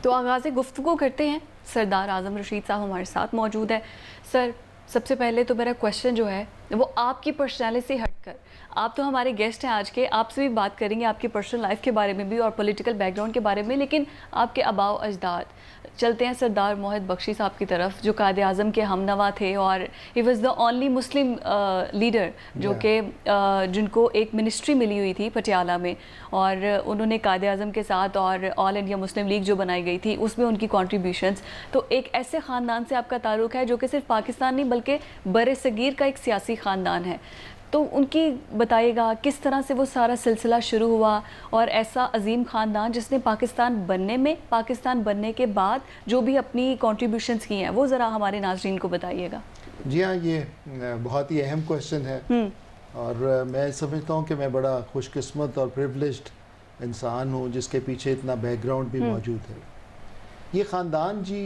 तो आगाज़ गुफ्तगू करते हैं। सरदार आज़म रशीद साहब हमारे साथ मौजूद है। सर, सबसे पहले तो मेरा क्वेश्चन जो है वो आपकी पर्सनैलिटी से हटकर, आप तो हमारे गेस्ट हैं आज के, आपसे भी बात करेंगे आपकी पर्सनल लाइफ के बारे में भी और पॉलिटिकल बैकग्राउंड के बारे में, लेकिन आपके आबाओ अजदाद चलते हैं सरदार मोहम्मद बख्शी साहब की तरफ, जो कायद आज़म के हमनवा थे और he was the only Muslim leader जो कि जिनको एक मिनिस्ट्री मिली हुई थी पटियाला में, और उन्होंने कायद आज़म के साथ और ऑल इंडिया मुस्लिम लीग जो बनाई गई थी उसमें उनकी कॉन्ट्रीब्यूशंस। तो एक ऐसे ख़ानदान से आपका ताल्लुक़ है जो कि सिर्फ पाकिस्तान नहीं बल्कि बर सगीर का एक सियासी ख़ानदान है, तो उनकी बताइएगा किस तरह से वो सारा सिलसिला शुरू हुआ और ऐसा अजीम ख़ानदान जिसने पाकिस्तान बनने में, पाकिस्तान बनने के बाद जो भी अपनी कॉन्ट्रीब्यूशंस की हैं वो ज़रा हमारे नाज़रीन को बताइएगा। जी हाँ, ये बहुत ही अहम क्वेश्चन है और मैं समझता हूँ कि मैं बड़ा खुशकिस्मत और प्रिविलेज्ड इंसान हूँ जिसके पीछे इतना बैकग्राउंड भी मौजूद है। ये ख़ानदान जी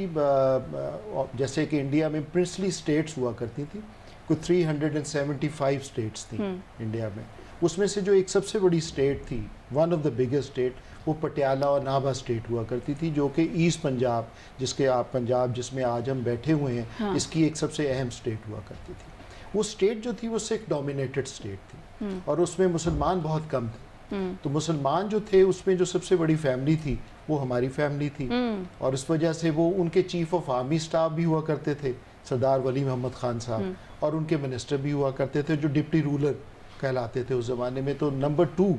जैसे कि इंडिया में प्रिंसली स्टेट्स हुआ करती थी, कुछ 375 स्टेट्स थी इंडिया में, उसमें से जो एक सबसे बड़ी स्टेट थी, one of the biggest state, वो पटियाला और नाभा स्टेट हुआ करती थी, जो कि ईस्ट पंजाब, जिसके आप पंजाब जिसमें आज हम बैठे हुए हैं, हाँ। इसकी एक सबसे अहम स्टेट हुआ करती थी। वो स्टेट जो थी वो सिख डोमिनेटेड स्टेट थी और उसमें मुसलमान बहुत कम थे। तो मुसलमान जो थे उसमें जो सबसे बड़ी फैमिली थी वो हमारी फैमिली थी और इस वजह से वो उनके चीफ ऑफ आर्मी स्टाफ भी हुआ करते थे सरदार वली मोहम्मद खान साहब, और उनके मिनिस्टर भी हुआ करते थे जो डिप्टी रूलर कहलाते थे उस ज़माने में। तो नंबर 2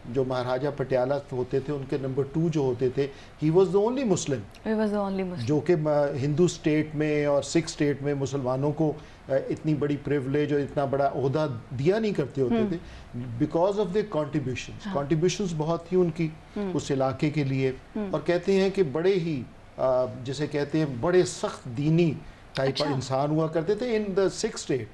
जो महाराजा पटियाला होते थे, उनके नंबर 2 जो होते थे, he was the only Muslim, जो कि हिंदू स्टेट में और सिख स्टेट में मुसलमानों को इतनी बड़ी प्रिविलेज और इतना बड़ा ओहदा दिया नहीं करते होते थे, बिकॉज ऑफ द कॉन्ट्रीब्यूशंस बहुत थी उनकी उस इलाके के लिए। और कहते हैं कि बड़े ही जिसे कहते हैं बड़े सख्त दीनी टाइप का इंसान हुआ करते थे इन द सिख स्टेट।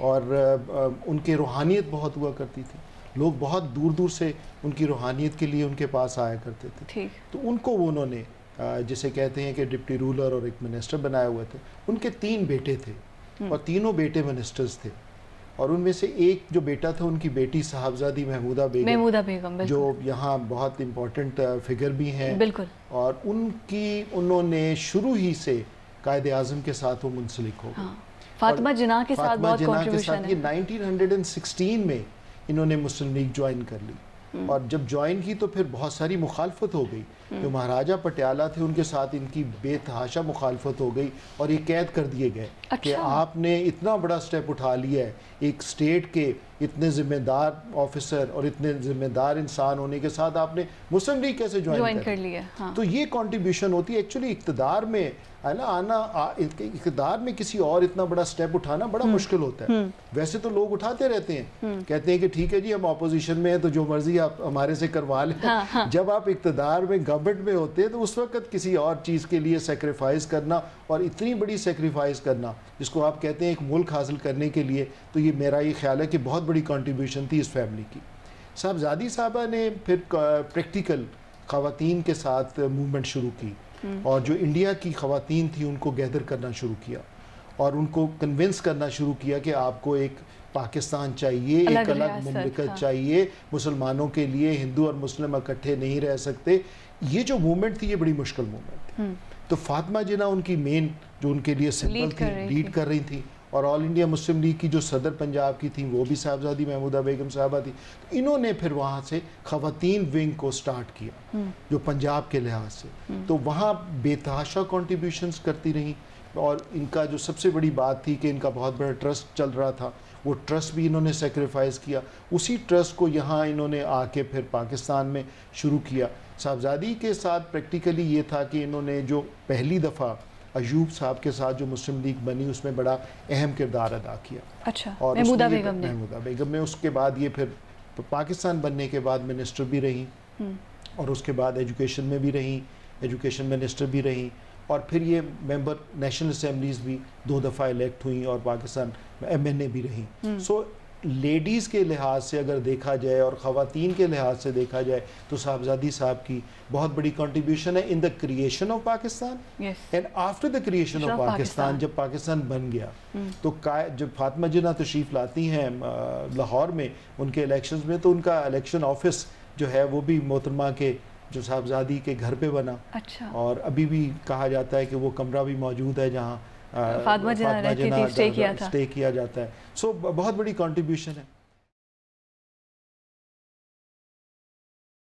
और उनकी रूहानियत बहुत हुआ करती थी, लोग बहुत दूर दूर से उनकी रूहानियत के लिए उनके पास आया करते थे। तो उनको उन्होंने जिसे कहते हैं कि डिप्टी रूलर और एक मिनिस्टर बनाए हुए थे। उनके 3 बेटे थे और तीनों बेटे मिनिस्टर्स थे, और उनमें से एक जो बेटा था उनकी बेटी साहबजादी महमूदा बेगम जो यहाँ बहुत इम्पोर्टेंट फिगर भी हैं, और उन्होंने शुरू ही से कायद आज़म के साथ वो मुंसलिक हो गए। फातिमा जिन्ना के साथ बहुत कंट्रीब्यूशन है। 1916 में इन्होंने मुस्लिम लीग ज्वाइन कर ली, और जब ज्वाइन की तो फिर बहुत सारी मुखालफत हो गई। जो महाराजा पटियाला थे उनके साथ इनकी बेतहाशा मुखालफत हो गई और ये कैद कर दिए गए। कि आपने इतना बड़ा स्टेप उठा लिया है, एक स्टेट के इतने ज़िम्मेदार ऑफिसर और इतने ज़िम्मेदार इंसान होने के साथ आपने मुस्लिम लीग कैसे ज्वाइन कर लिया। हाँ। तो ये कंट्रीब्यूशन होती है एक्चुअली इक़्तिदार में, है ना, इक़्तिदार में किसी और इतना बड़ा स्टेप उठाना बड़ा मुश्किल होता है। वैसे तो लोग उठाते रहते हैं, कहते हैं कि ठीक है जी हम ऑपोजिशन में हैं तो जो मर्जी आप हमारे से करवा लें। हाँ। जब आप इक़्तिदार में गवर्नमेंट में होते हैं तो उस वक्त किसी और चीज़ के लिए सेक्रीफाइस करना, और इतनी बड़ी सेक्रीफाइस करना जिसको आप कहते हैं एक मुल्क हासिल करने के लिए, तो ये मेरा ये ख्याल है कि बहुत बड़ी कंट्रीब्यूशन थी इस फैमिली की। साहबजादी साहबा ने फिर प्रैक्टिकल ख़वातीन के साथ मूवमेंट शुरू की, और जो इंडिया की ख़वातीन थी उनको गैदर करना शुरू किया और उनको कन्विंस करना शुरू किया कि आपको एक पाकिस्तान चाहिए, एक अलग मुमलिकत चाहिए, मुसलमानों के लिए हिंदू और मुस्लिम इकट्ठे नहीं रह सकते। ये जो मूवमेंट थी ये बड़ी मुश्किल मूवमेंट थी। तो फातिमा जिन्ना उनकी मेन जो उनके लिए सिंबल थी, लीड कर रही थी, और ऑल इंडिया मुस्लिम लीग की जो सदर पंजाब की थी वो भी साहबजादी महमूदा बेगम साहबा थी। तो इन्होंने फिर वहाँ से ख़वातीन विंग को स्टार्ट किया जो पंजाब के लिहाज से। तो वहाँ बेतहाशा कॉन्ट्रीब्यूशंस करती रहीं, और इनका जो सबसे बड़ी बात थी कि इनका बहुत बड़ा ट्रस्ट चल रहा था, वो ट्रस्ट भी इन्होंने सेक्रीफाइस किया। उसी ट्रस्ट को यहाँ इन्होंने आके फिर पाकिस्तान में शुरू किया। साहबजादी के साथ प्रैक्टिकली ये था कि इन्होंने जो पहली दफ़ा अयूब साहब के साथ जो मुस्लिम लीग बनी उसमें बड़ा अहम किरदार अदा किया। अच्छा, और महमूदा बेगम ने उसके बाद ये फिर पाकिस्तान बनने के बाद मिनिस्टर भी रही, और उसके बाद एजुकेशन में भी रही, एजुकेशन मिनिस्टर भी रही, और फिर ये मेंबर नेशनल असेंबलीज भी 2 दफ़ा इलेक्ट हुई और पाकिस्तान MNA भी रही। सो लेडीज़ के लिहाज से अगर देखा जाए और ख़वातीन के लिहाज से देखा जाए तो साहबजादी साहब की बहुत बड़ी कंट्रीब्यूशन है in the creation of Pakistan and after the creation of Pakistan. जब पाकिस्तान बन गया तो जब फातिमा जिन्ना तशरीफ़ लाती हैं लाहौर में उनके इलेक्शंस में, तो उनका इलेक्शन ऑफिस जो है वो भी मोहतरमा के जो साहबजादी के घर पे बना, अच्छा। और अभी भी कहा जाता है कि वो कमरा भी मौजूद है जहाँ फातिमा जना रहती थी, स्टे किया था। स्टे किया जाता है। सो बहुत बड़ी कंट्रीब्यूशन है।